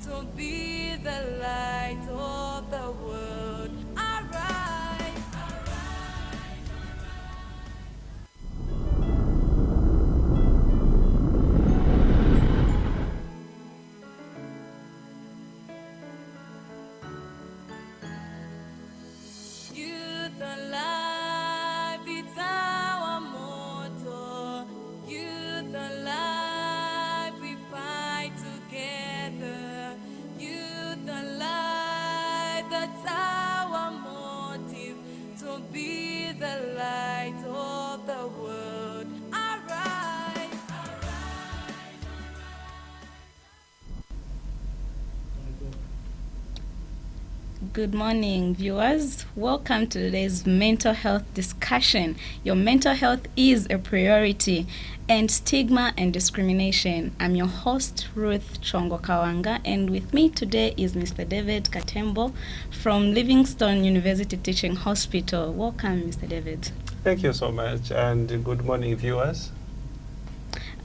to be the light of the world. Arise, arise, arise. Youth alive, it's our motto. Youth alive, we fight together. Youth alive, that's our motive, to be the light of the world. Arise, arise. Good morning, viewers. Welcome to today's mental health discussion. Your mental health is a priority, and stigma and discrimination. I'm your host, Ruth Chongo Kawanga, and with me today is Mr. David Katembo from Livingstone University Teaching Hospital. Welcome, Mr. David. Thank you so much, and good morning, viewers.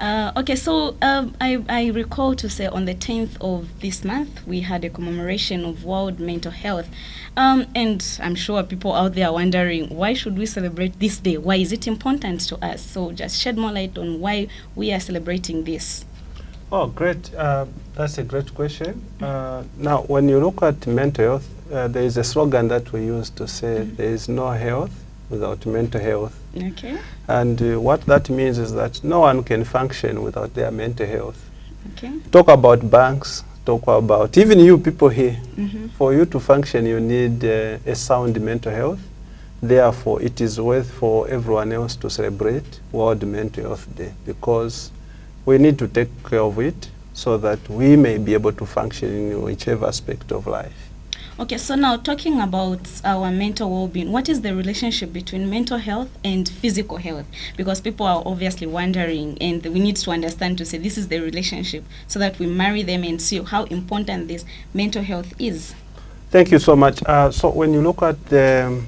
Okay, so I recall to say on the 10th of this month, we had a commemoration of World Mental Health. And I'm sure people out there are wondering, why should we celebrate this day? Why is it important to us? So just shed more light on why we are celebrating this. Oh, great. That's a great question. Now, when you look at mental health, there is a slogan that we use to say there is no health without mental health. Okay. And what that means is that no one can function without their mental health. Okay. Talk about banks, talk about even you people here. For you to function, you need a sound mental health. Therefore, it is worth for everyone else to celebrate World Mental Health Day, because we need to take care of it so that we may be able to function in whichever aspect of life. Okay, so now talking about our mental well-being, what is the relationship between mental health and physical health? Because people are obviously wondering, and we need to understand to say this is the relationship so that we marry them and see how important this mental health is. Thank you so much. So when you look at the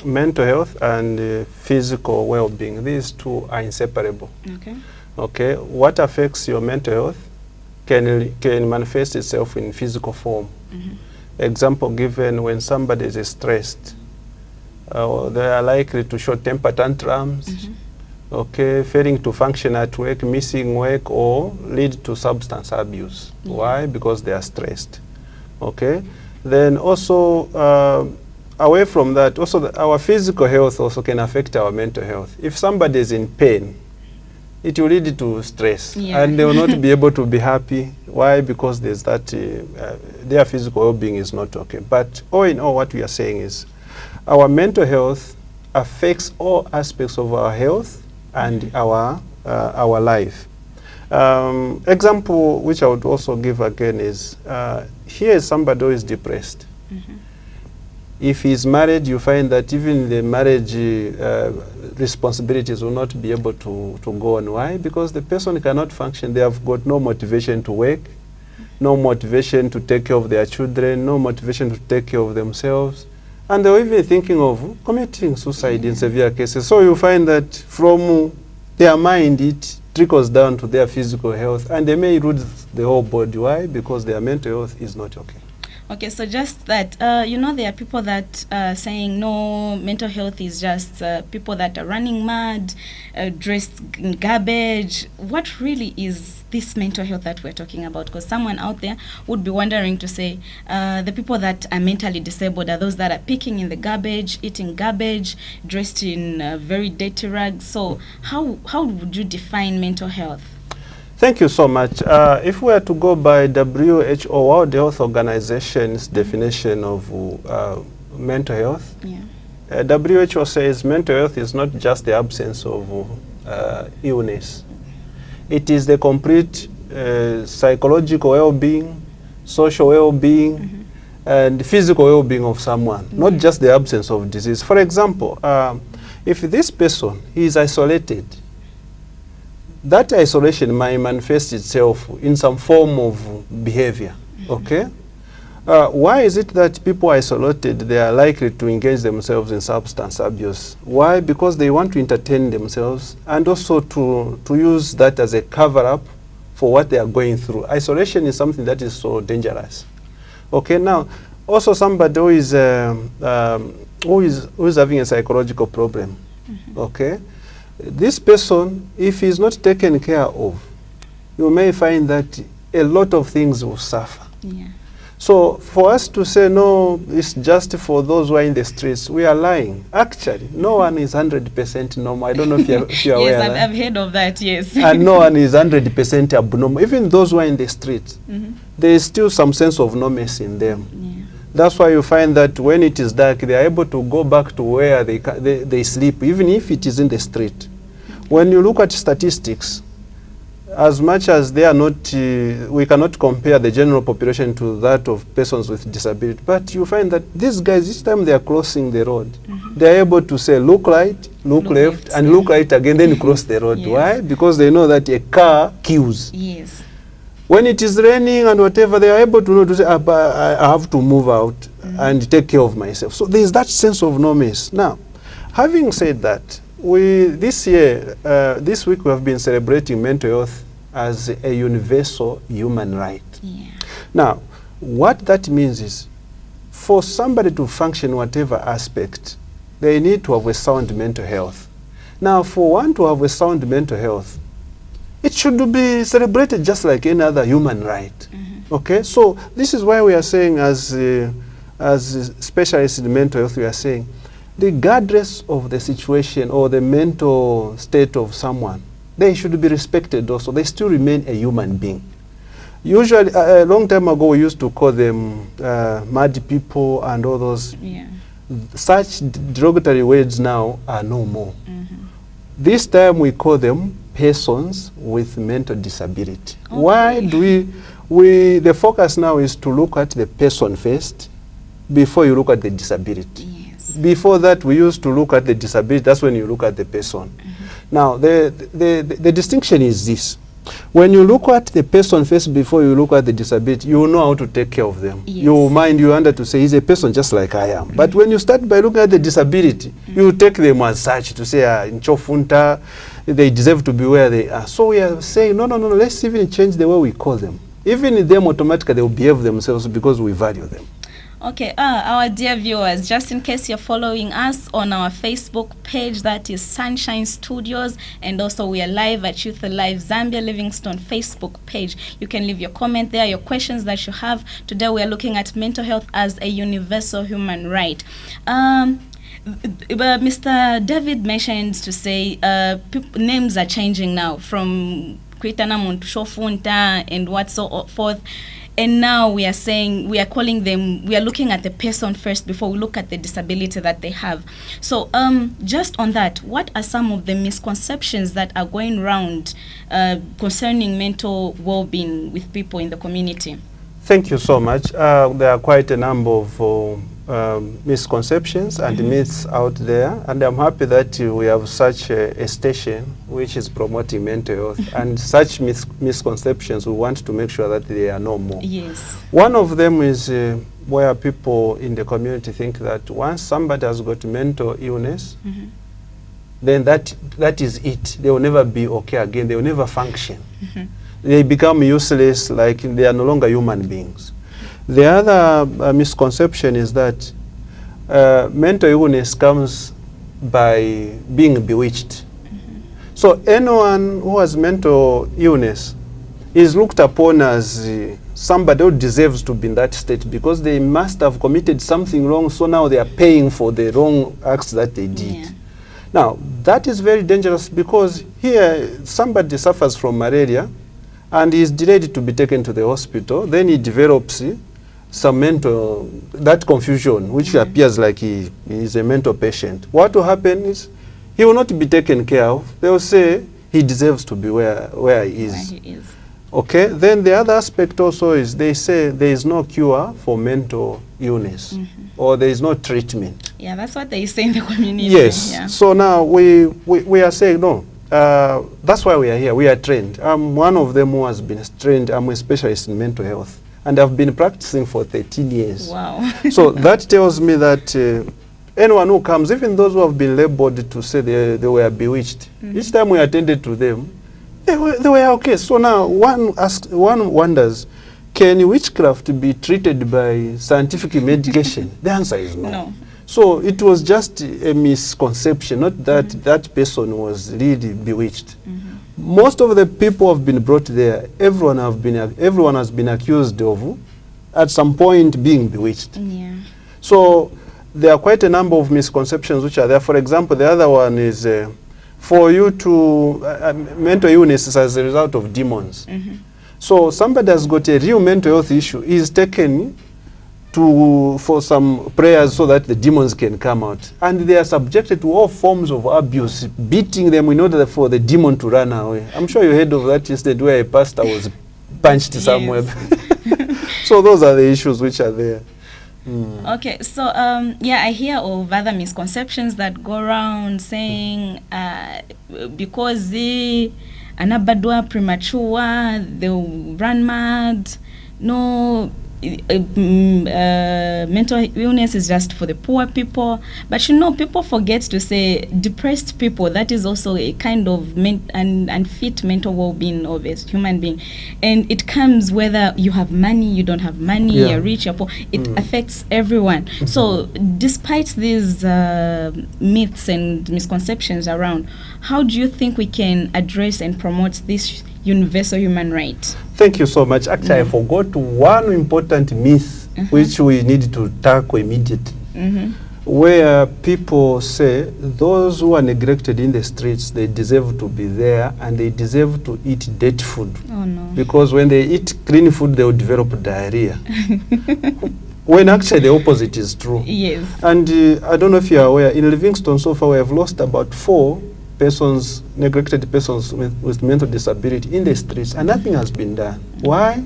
mental health and physical well-being, these two are inseparable. Okay. Okay, what affects your mental health can manifest itself in physical form. Example given, when somebody is stressed, they are likely to show temper tantrums, okay, failing to function at work, missing work, or lead to substance abuse. Why? Because they are stressed. Okay. Then also, away from that, also our physical health also can affect our mental health. If somebody is in pain, it will lead to stress, and they will not be able to be happy. Why? Because there's that their physical well-being is not okay. But all in all, what we are saying is our mental health affects all aspects of our health and our life. Example which I would also give again is here is somebody who is depressed. If he's married, you find that even the marriage responsibilities will not be able to go on. Why? Because the person cannot function. They have got no motivation to work, no motivation to take care of their children, no motivation to take care of themselves. And they're even thinking of committing suicide in severe cases. So you find that from their mind, it trickles down to their physical health, and they may lose the whole body. Why? Because their mental health is not okay. Okay, so just that, you know, there are people that saying, no, mental health is just people that are running mad, dressed in garbage. What really is this mental health that we're talking about? Because someone out there would be wondering to say, the people that are mentally disabled are those that are picking in the garbage, eating garbage, dressed in very dirty rags. So how would you define mental health? Thank you so much. If we were to go by WHO, World Health Organization's definition of mental health, WHO says mental health is not just the absence of illness. It is the complete psychological well-being, social well-being, and physical well-being of someone, not just the absence of disease. For example, if this person is isolated, that isolation might manifest itself in some form of behavior, okay? Why is it that people isolated, they are likely to engage themselves in substance abuse? Why? Because they want to entertain themselves and also to use that as a cover-up for what they are going through. Isolation is something that is so dangerous. Okay, now, also somebody who is having a psychological problem, okay? This person, if he's not taken care of, you may find that a lot of things will suffer. Yeah. So for us to say, no, it's just for those who are in the streets, we are lying. Actually, no one is 100% normal. I don't know if you're aware. Yes, I've heard of that, yes. And no one is 100% abnormal. Even those who are in the streets, there is still some sense of normalcy in them. Yeah. That's why you find that when it is dark, they are able to go back to where they sleep, even if it is in the street. When you look at statistics, as much as they are not, we cannot compare the general population to that of persons with disability, but you find that these guys, each time they are crossing the road, they are able to say, look right, look left, and look right again, then cross the road. Yes. Why? Because they know that a car queues. Yes. When it is raining and whatever, they are able to know to say, I have to move out and take care of myself. So there is that sense of normalcy. Now, having said that, this week we have been celebrating mental health as a universal human right. Yeah. Now, what that means is, for somebody to function whatever aspect, they need to have a sound mental health. Now, for one to have a sound mental health, it should be celebrated just like any other human right. Okay, so this is why we are saying, as specialists in mental health, we are saying, regardless of the situation or the mental state of someone, they should be respected also. They still remain a human being. Usually, a long time ago, we used to call them mad people and all those. Yeah. Such derogatory words now are no more. This time we call them persons with mental disability. Okay. Why do the focus now is to look at the person first before you look at the disability. Yes. Before that, we used to look at the disability. That's when you look at the person. Now, the distinction is this. When you look at the person first before you look at the disability, you will know how to take care of them. Yes. Your mind, you under to say, he's a person just like I am. But when you start by looking at the disability, you take them as such to say, in Chofunta, they deserve to be where they are. So we are saying, no, let's even change the way we call them. Even them automatically, they will behave themselves because we value them. Okay, our dear viewers, just in case you're following us on our Facebook page, that is Sunshine Studios, and also we are live at Youth Alive Zambia Livingstone Facebook page. You can leave your comment there, your questions that you have. Today we are looking at mental health as a universal human right. Mr. David mentioned to say names are changing now from Kwitanamon to Shofunta and what so forth. And now we are saying, we are calling them, we are looking at the person first before we look at the disability that they have. So just on that, what are some of the misconceptions that are going around concerning mental well-being with people in the community? Thank you so much. There are quite a number of misconceptions and myths out there, and I'm happy that we have such a station which is promoting mental health and such misconceptions. We want to make sure that they are no more. Yes. One of them is where people in the community think that once somebody has got mental illness, then that is it. They will never be okay again. They will never function. They become useless, like they are no longer human beings. The other misconception is that mental illness comes by being bewitched. So anyone who has mental illness is looked upon as somebody who deserves to be in that state because they must have committed something wrong, so now they are paying for the wrong acts that they did. Yeah. Now, that is very dangerous because here somebody suffers from malaria and is delayed to be taken to the hospital. Then he develops some mental, that confusion, which appears like he is a mental patient. What will happen is he will not be taken care of. They will say he deserves to be where he is. Where he is. Okay, then the other aspect also is they say there is no cure for mental illness or there is no treatment. Yeah, that's what they say in the community. Yes, Yeah. so now we are saying no. That's why we are here. We are trained. I'm one of them who has been trained. I'm a specialist in mental health, and I've been practicing for 13 years. Wow. So that tells me that anyone who comes, even those who have been labeled to say they were bewitched, each time we attended to them, They were okay. So now one wonders, can witchcraft be treated by scientific medication? The answer is no. No. So it was just a misconception, not that that person was really bewitched. Most of the people have been brought there. Everyone has been accused of, at some point, being bewitched. Yeah. So there are quite a number of misconceptions which are there. For example, the other one is for you to mental illness is as a result of demons. So somebody has got a real mental health issue, is taken for some prayers so that the demons can come out, and they are subjected to all forms of abuse, beating them in order for the demon to run away. I'm sure you heard of that incident where a pastor was punched somewhere. So those are the issues which are there. Okay, so yeah, I hear of other misconceptions that go around saying because the anabadwa premature, they'll run mad. No, mental illness is just for the poor people. But you know, people forget to say depressed people, that is also a kind of unfit mental well-being of a human being. And it comes whether you have money, you don't have money, you're rich, you're poor. It affects everyone. So despite these myths and misconceptions around, how do you think we can address and promote this universal human right? Thank you so much. Actually, I forgot one important myth which we need to tackle immediately, where people say those who are neglected in the streets, they deserve to be there and they deserve to eat dirty food. Oh no. Because when they eat clean food, they will develop diarrhea. When actually the opposite is true. Yes. And I don't know if you are aware, in Livingstone so far we have lost about 4 persons, neglected persons with mental disability in the streets, and nothing has been done. Why?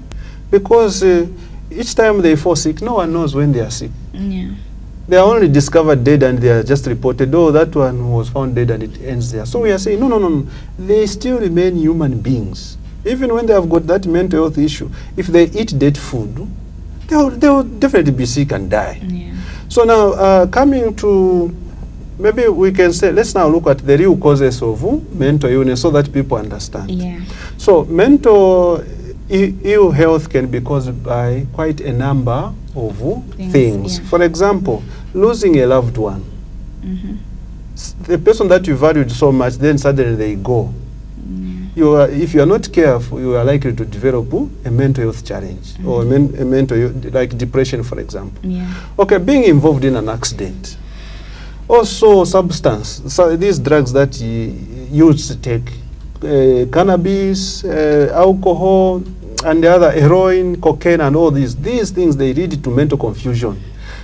Because each time they fall sick, no one knows when they are sick. Yeah. They are only discovered dead and they are just reported, oh, that one was found dead, and it ends there. So we are saying, no. They still remain human beings. Even when they have got that mental health issue, if they eat dead food, they will definitely be sick and die. Yeah. So now, coming to, maybe we can say, let's now look at the real causes of mental illness so that people understand. Yeah. So mental ill health can be caused by quite a number of things. Yeah. For example, losing a loved one. The person that you valued so much, then suddenly they go. If you are not careful, you are likely to develop a mental health challenge or a mental, like depression, for example. Yeah. Okay, being involved in an accident. Also substance, so these drugs that youths take, cannabis, alcohol, and the other, heroin, cocaine, and all these things, they lead to mental confusion.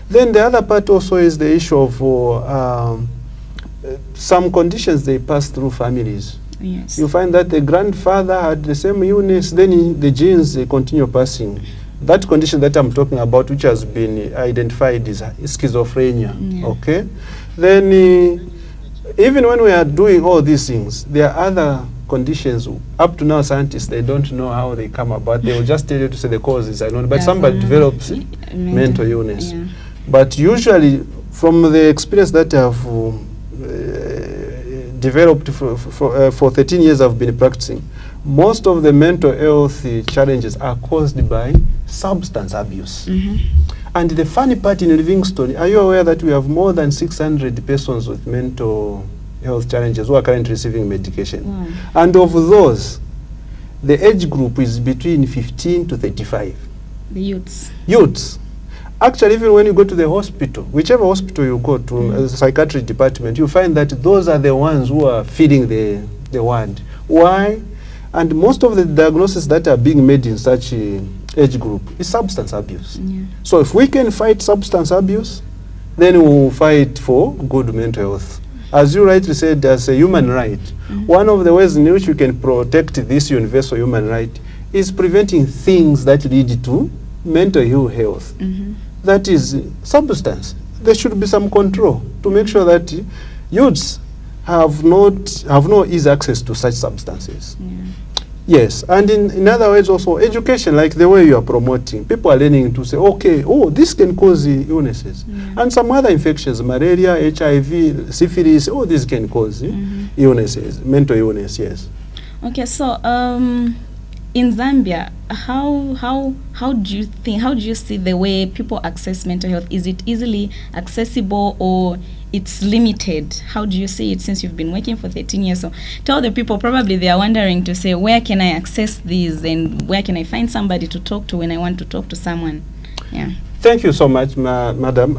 Then the other part also is the issue of some conditions they pass through families. Yes. You find that the grandfather had the same illness, then the genes they continue passing. That condition that I'm talking about, which has been identified, is schizophrenia. Yeah. Okay? Then even when we are doing all these things, there are other conditions. Up to now, scientists, they don't know how they come about. They will just tell you to say the cause is unknown. But somebody develops mental illness. Yeah. But usually, from the experience that I have developed for 13 years I've been practicing, most of the mental health challenges are caused by substance abuse. And the funny part in Livingstone, are you aware that we have more than 600 persons with mental health challenges who are currently receiving medication? Wow. And of those, the age group is between 15 to 35. The youths. Youths. Actually, even when you go to the hospital, whichever hospital you go to, as a psychiatry department, you find that those are the ones who are feeding the ward. Why? And most of the diagnoses that are being made in such age group is substance abuse. Yeah. So if we can fight substance abuse, then we will fight for good mental health. As you rightly said, as a human right, one of the ways in which we can protect this universal human right is preventing things that lead to mental ill health. That is substance. There should be some control to make sure that youths have no easy access to such substances. Yeah. Yes, and in other ways also education, like the way you are promoting. People are learning to say, okay, oh, this can cause illnesses. And some other infections, malaria, HIV, syphilis, all these can cause illnesses, mental illness, yes. Okay, so in Zambia, how do you think? How do you see the way people access mental health? Is it easily accessible or it's limited? How do you see it since you've been working for 13 years? So tell the people, probably they are wondering to say, where can I access these and where can I find somebody to talk to when I want to talk to someone? Yeah. Thank you so much, madam.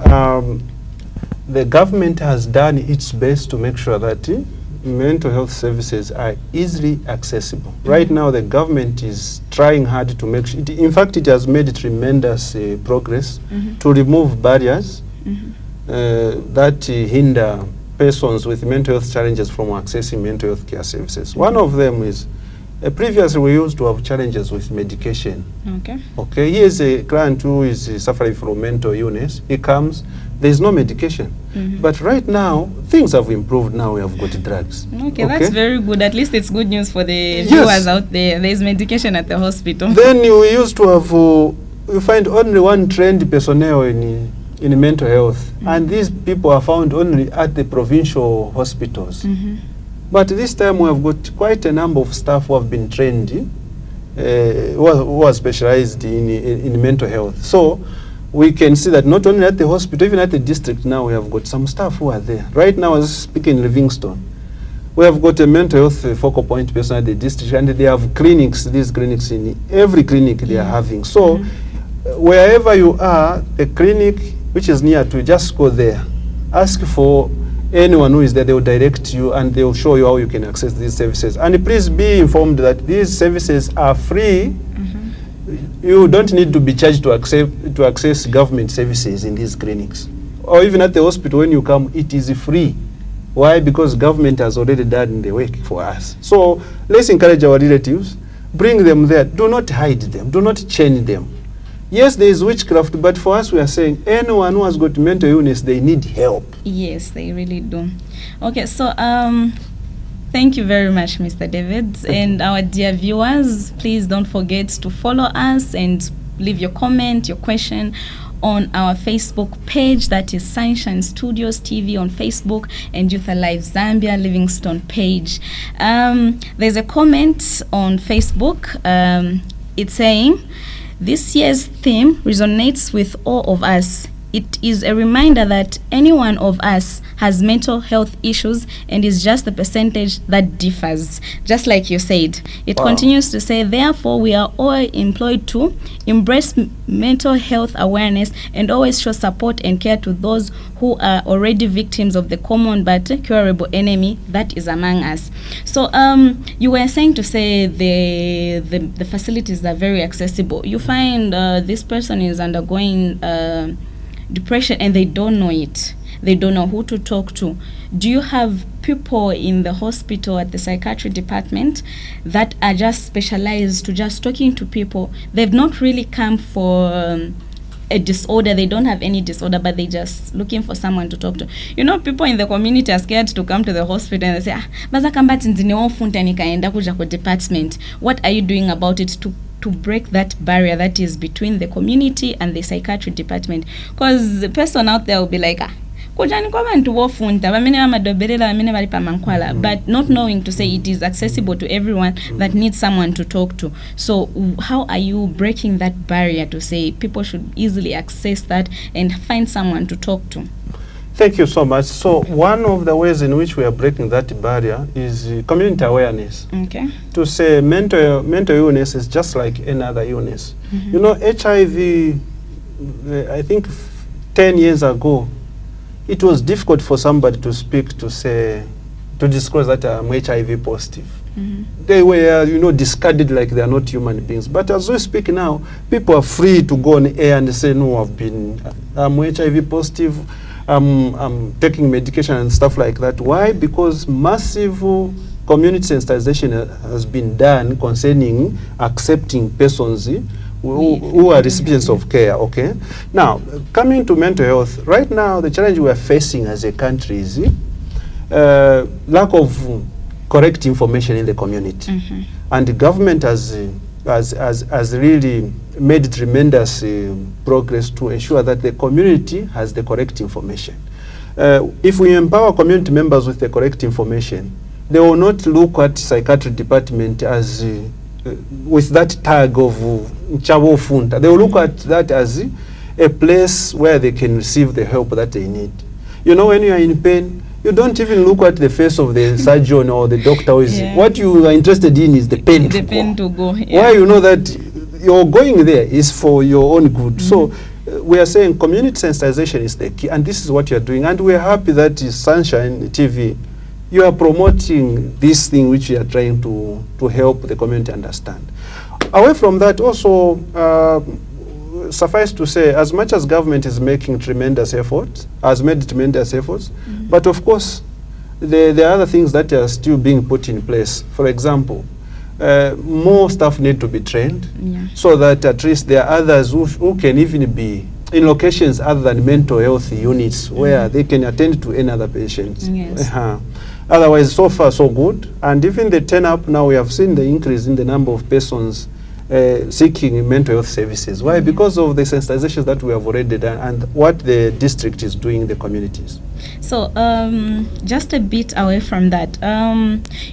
The government has done its best to make sure that mental health services are easily accessible. Right now, the government is trying hard to make sure. In fact, it has made tremendous progress to remove barriers that hinder persons with mental health challenges from accessing mental health care services. One of them is previously we used to have challenges with medication. Okay, here's a client who is suffering from mental illness. He comes, there is no medication. But right now, things have improved. Now we have got drugs. Okay, that's very good. At least it's good news for the viewers out there. There is medication at the hospital. Then we used to have, you find only one trained personnel in mental health. And these people are found only at the provincial hospitals. But this time we have got quite a number of staff who have been trained, who are specialized in mental health. So we can see that not only at the hospital, even at the district now we have got some staff who are there. Right now, as speaking in Livingston, we have got a mental health focal point person at the district, and they have clinics, these clinics in every clinic they are having. So wherever you are, a clinic which is near to, just go there. Ask for anyone who is there, they will direct you and they will show you how you can access these services. And please be informed that these services are free. You don't need to be charged to access government services in these clinics. Or even at the hospital when you come, it is free. Why? Because government has already done the work for us. So let's encourage our relatives, bring them there. Do not hide them. Do not change them. Yes, there is witchcraft, but for us we are saying anyone who has got mental illness, they need help. Yes, they really do. Okay, so thank you very much, Mr. David. And our dear viewers, please don't forget to follow us and leave your comment, your question on our Facebook page, that is Sunshine Studios TV on Facebook, and Youth Alive Zambia Livingston page. There's a comment on Facebook. It's saying, this year's theme resonates with all of us. It is a reminder that any one of us has mental health issues and is just the percentage that differs. Just like you said. It continues to say, therefore, we are all employed to embrace mental health awareness and always show support and care to those who are already victims of the common but curable enemy that is among us. So you were saying to say the facilities are very accessible. You find this person is undergoing depression and they don't know it. They don't know who to talk to. Do you have people in the hospital at the psychiatry department that are just specialized to just talking to people? They've not really come for a disorder. They don't have any disorder, but they just looking for someone to talk to. You know, people in the community are scared to come to the hospital and they say, baza kambati nzine ofunta nikaenda kuja kwa department. What are you doing about it to break that barrier that is between the community and the psychiatry department? Because the person out there will be like, but not knowing to say it is accessible to everyone that needs someone to talk to. So how are you breaking that barrier to say people should easily access that and find someone to talk to? Thank you so much. So one of the ways in which we are breaking that barrier is community awareness. Okay. To say mental illness is just like any other illness. You know, HIV, I think 10 years ago, it was difficult for somebody to speak to say, to disclose that I'm HIV positive. They were, you know, discarded like they are not human beings. But as we speak now, people are free to go on air and say, no, I'm HIV positive. I'm taking medication and stuff like that. Why? Because massive community sensitization has been done concerning accepting persons who are recipients of care. Okay. Now, coming to mental health, right now the challenge we are facing as a country is lack of correct information in the community, and the government has really made tremendous progress to ensure that the community has the correct information. If we empower community members with the correct information, they will not look at psychiatry department as with that tag of Chabo Funta. They will look at that as a place where they can receive the help that they need. You know, when you are in pain, you don't even look at the face of the surgeon or the doctor. What you are interested in is the pain to go. Yeah. Why you know that you're going there is for your own good. So we are saying community sensitization is the key, and this is what you're doing. And we're happy that Sunshine TV, you are promoting this thing which you are trying to help the community understand. Away from that, also, suffice to say, as much as government is making tremendous efforts, has made tremendous efforts, but of course, there are other things that are still being put in place. For example, more staff need to be trained, so that at least there are others who can even be in locations other than mental health units where they can attend to any other patients. Yes. Otherwise, so far so good. And even the turn up now, we have seen the increase in the number of persons seeking mental health services. Why? Because of the sensitizations that we have already done and what the district is doing in the communities. So just a bit away from that,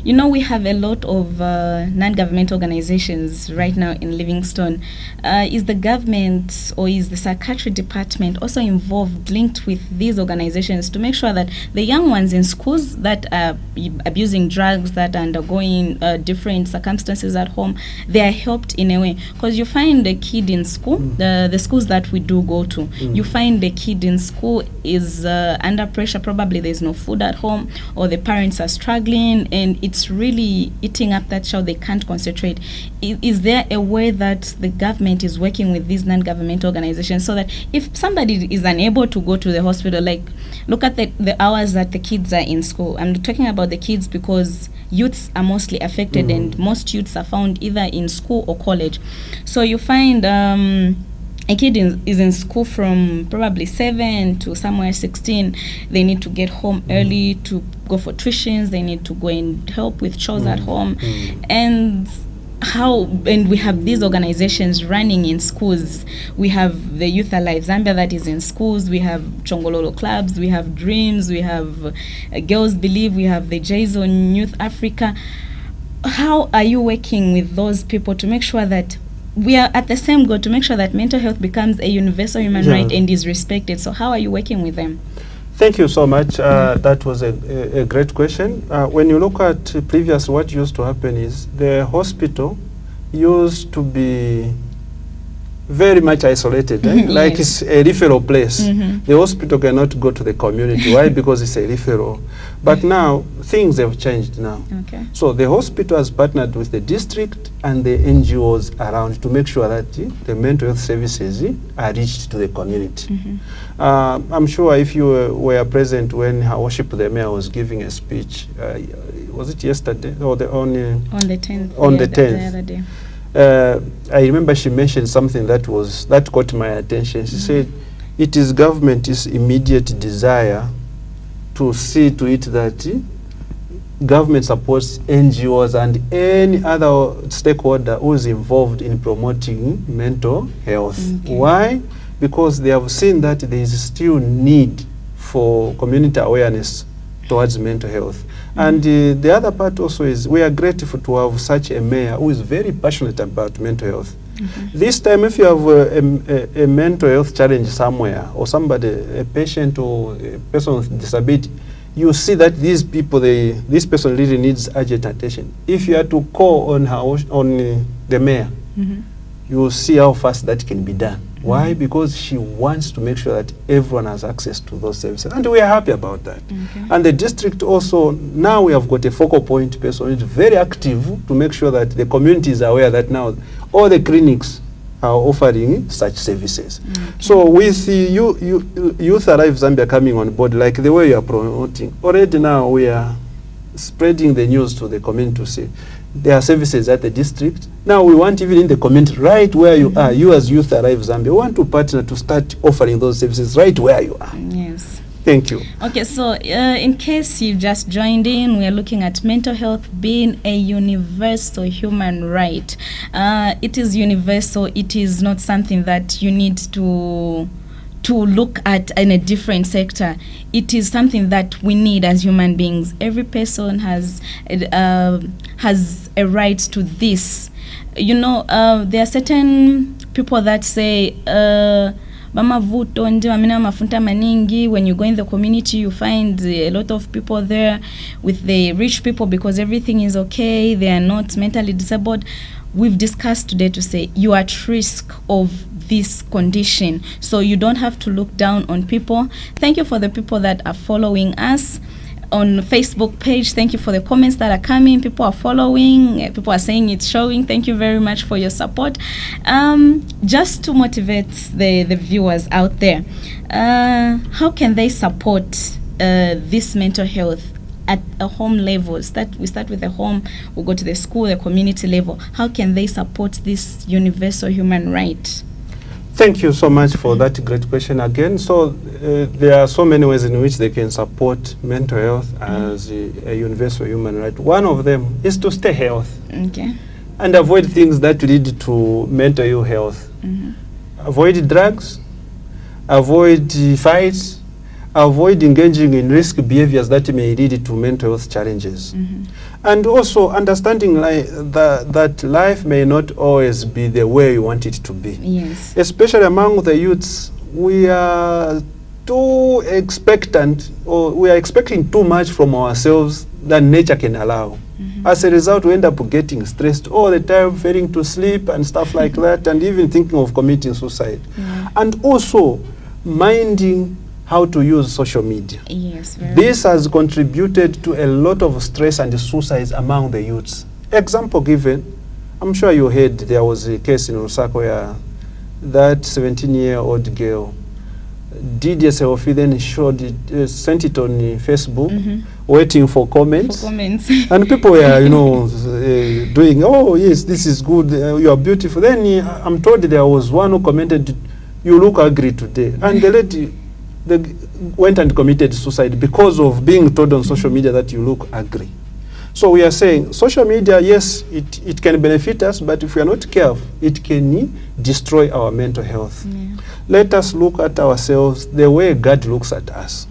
you know, we have a lot of non-government organizations right now in Livingstone. Is the government or is the psychiatry department also involved, linked with these organizations to make sure that the young ones in schools that are abusing drugs, that are undergoing different circumstances at home, they are helped in a way? Because you find the kid in school, the schools that we do go to, you find the kid in school is under pressure. Probably there's no food at home, or the parents are struggling, and it's really eating up that child. They can't concentrate. Is there a way that the government is working with these non-government organizations so that if somebody is unable to go to the hospital, like look at the hours that the kids are in school? I'm talking about the kids because youths are mostly affected, and most youths are found either in school or college. So you find a kid is in school from probably 7 to somewhere 16. They need to get home early to go for tuitions. They need to go and help with chores at home. And we have these organizations running in schools. We have the Youth Alive Zambia that is in schools. We have Chongololo clubs. We have Dreams. We have Girls Believe. We have the Jays on Youth Africa. How are you working with those people to make sure that we are at the same goal, to make sure that mental health becomes a universal human right and is respected? So how are you working with them? Thank you so much. That was a great question. When you look at previous, what used to happen is the hospital used to be very much isolated, like it's a referral place. The hospital cannot go to the community. Why? Because it's a referral. But now things have changed now. So the hospital has partnered with the district and the NGOs around to make sure that the mental health services are reached to the community. I'm sure if you were present when Her Worship the Mayor was giving a speech, was it yesterday or on the 10th? On the 10th. The other day. I remember she mentioned something that caught my attention. She said it is government's immediate desire to see to it that government supports NGOs and any other stakeholder who is involved in promoting mental health. Why? Because they have seen that there is still need for community awareness towards mental health. And the other part also is we are grateful to have such a mayor who is very passionate about mental health. This time, if you have a mental health challenge somewhere, or somebody, a patient or a person with disability, you see that these people, this person really needs urgent attention. If you are to call on the mayor, you will see how fast that can be done. Why? Because she wants to make sure that everyone has access to those services. And we are happy about that. And the district also, now we have got a focal point person who is very active to make sure that the community is aware that now all the clinics are offering such services. So with the Youth Alive Zambia coming on board, like the way you are promoting, already now we are spreading the news to the community to say there are services at the district. Now we want, even in the community, right where you are, you as Youth Alive Zambia, we want to partner to start offering those services right where you are. Yes. Thank you. Okay, so in case you've just joined in, we are looking at mental health being a universal human right. It is universal. It is not something that you need to to look at in a different sector. It is something that we need as human beings. Every person has a right to this. You know, there are certain people that say, Mama vuto ndio amina mafunta maningi. When you go in the community, you find a lot of people there with the rich people because everything is okay. They are not mentally disabled. We've discussed today to say you are at risk of this condition, so you don't have to look down on people. Thank you for the people that are following us on Facebook page. Thank you for the comments that are coming. People are following. People are saying it's showing. Thank you very much for your support. Just to motivate the viewers out there, how can they support this mental health at a home level? We start with the home, we go to the school, the community level. How can they support this universal human right? Thank you so much for that great question again. So there are so many ways in which they can support mental health as a universal human right. One of them is to stay healthy. Okay. And avoid things that lead to mental ill health. Avoid drugs, avoid fights, avoid engaging in risky behaviors that may lead to mental health challenges. And also understanding that life may not always be the way you want it to be. Yes. Especially among the youths, we are too expectant, or we are expecting too much from ourselves than nature can allow. As a result, we end up getting stressed all the time, failing to sleep and stuff like that, and even thinking of committing suicide. And also minding how to use social media. Yes, this has contributed to a lot of stress and suicides among the youths. Example given, I'm sure you heard there was a case in Lusaka where that 17-year-old girl did a selfie, then showed it, sent it on Facebook, waiting for comments. And people were, you know, doing, oh yes, this is good, you are beautiful. Then I'm told there was one who commented, you look ugly today. And the lady went and committed suicide because of being told on social media that you look ugly. So we are saying social media, yes, it can benefit us, but if we are not careful, it can destroy our mental health. Let us look at ourselves the way God looks at us.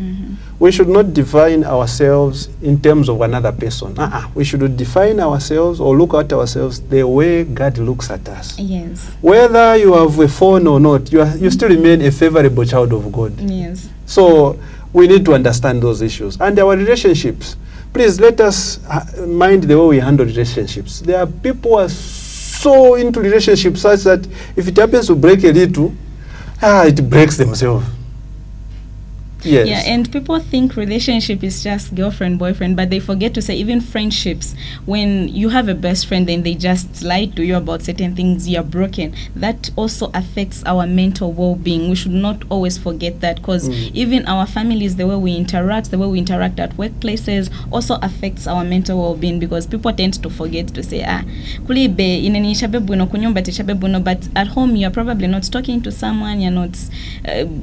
We should not define ourselves in terms of another person. We should define ourselves or look at ourselves the way God looks at us. Yes. Whether you have a phone or not, you still remain a favorable child of God. Yes. So we need to understand those issues. And our relationships, please let us mind the way we handle relationships. There are people who are so into relationships such that if it happens to break a little, it breaks themselves. Yes. Yeah, and people think relationship is just girlfriend, boyfriend, but they forget to say even friendships. When you have a best friend and they just lie to you about certain things, you're broken. That also affects our mental well-being. We should not always forget that, because even our families, the way we interact at workplaces also affects our mental well-being, because people tend to forget to say, kulibe inanishabe buno kunyumba tishabe buno, but at home you're probably not talking to someone, you're not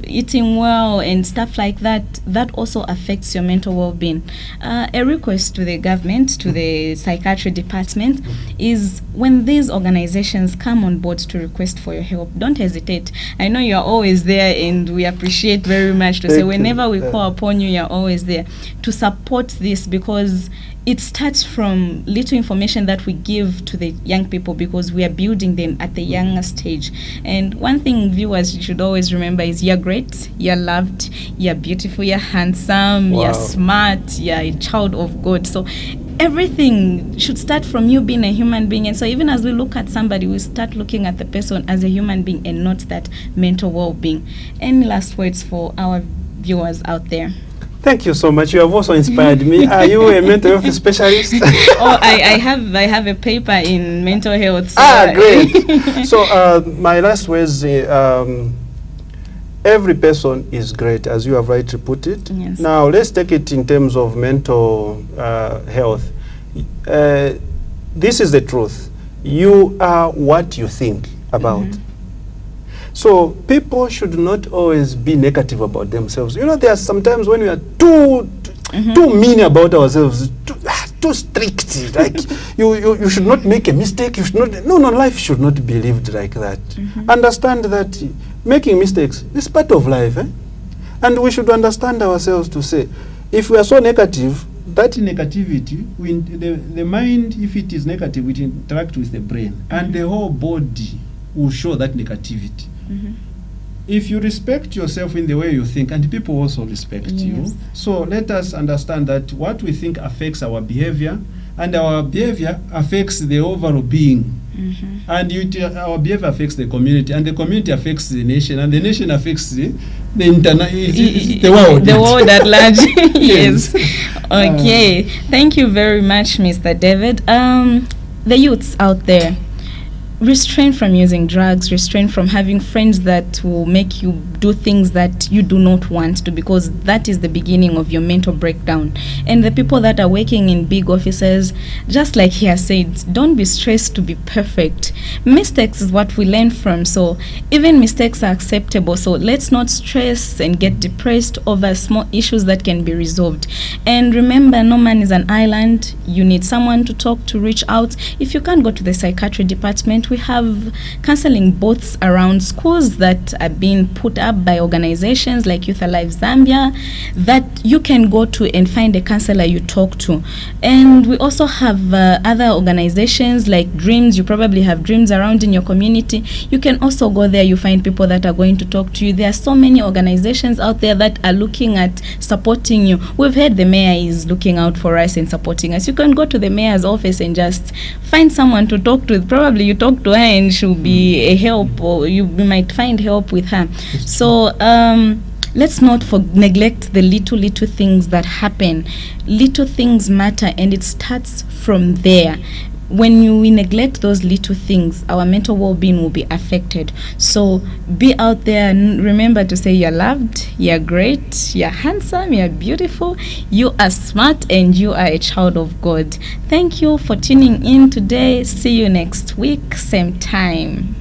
eating well and stuff like that also affects your mental well-being. A request to the government, to the psychiatry department, is when these organizations come on board to request for your help, don't hesitate. I know you're always there, and we appreciate very much to say whenever we call upon you, you're always there to support this, because it starts from little information that we give to the young people, because we are building them at the younger stage. And one thing viewers should always remember is you're great, you're loved, you're beautiful, you're handsome, you're smart, you're a child of God. So everything should start from you being a human being. And so even as we look at somebody, we start looking at the person as a human being and not that mental well-being. Any last words for our viewers out there? Thank you so much. You have also inspired me. Are you a mental health specialist? I have a paper in mental health. So great. So my last words, every person is great, as you have rightly put it. Yes. Now, let's take it in terms of mental health. This is the truth. You are what you think about. So people should not always be negative about themselves. You know, there are sometimes when we are too mean about ourselves, too strict. Like you should not make a mistake. You should not. No, life should not be lived like that. Understand that making mistakes is part of life, eh? And we should understand ourselves to say, if we are so negative, that negativity, the mind, if it is negative, it interacts with the brain, and the whole body will show that negativity. If you respect yourself in the way you think, and people also respect you, so let us understand that what we think affects our behavior, and our behavior affects the overall being. And our behavior affects the community, and the community affects the nation, and the nation affects the world. The world at large. Yes. Okay. Thank you very much, Mr. David. The youths out there, restrain from using drugs, restrain from having friends that will make you do things that you do not want to, because that is the beginning of your mental breakdown. And the people that are working in big offices, just like he has said, don't be stressed to be perfect. Mistakes is what we learn from, so even mistakes are acceptable. So let's not stress and get depressed over small issues that can be resolved. And remember, no man is an island. You need someone to talk to, reach out. If you can't go to the psychiatry department, we have counseling booths around schools that are being put up by organizations like Youth Alive Zambia that you can go to and find a counselor you talk to. And we also have other organizations like Dreams. You probably have Dreams around in your community. You can also go there. You find people that are going to talk to you. There are so many organizations out there that are looking at supporting you. We've heard the mayor is looking out for us and supporting us. You can go to the mayor's office and just find someone to talk to. Probably you talk to her and she'll be a help, or you might find help with her. So let's not neglect the little things that happen. Little things matter, and it starts from there. When we neglect those little things, our mental well-being will be affected. So be out there and remember to say you're loved, you're great, you're handsome, you're beautiful, you are smart, and you are a child of God. Thank you for tuning in today. See you next week, same time.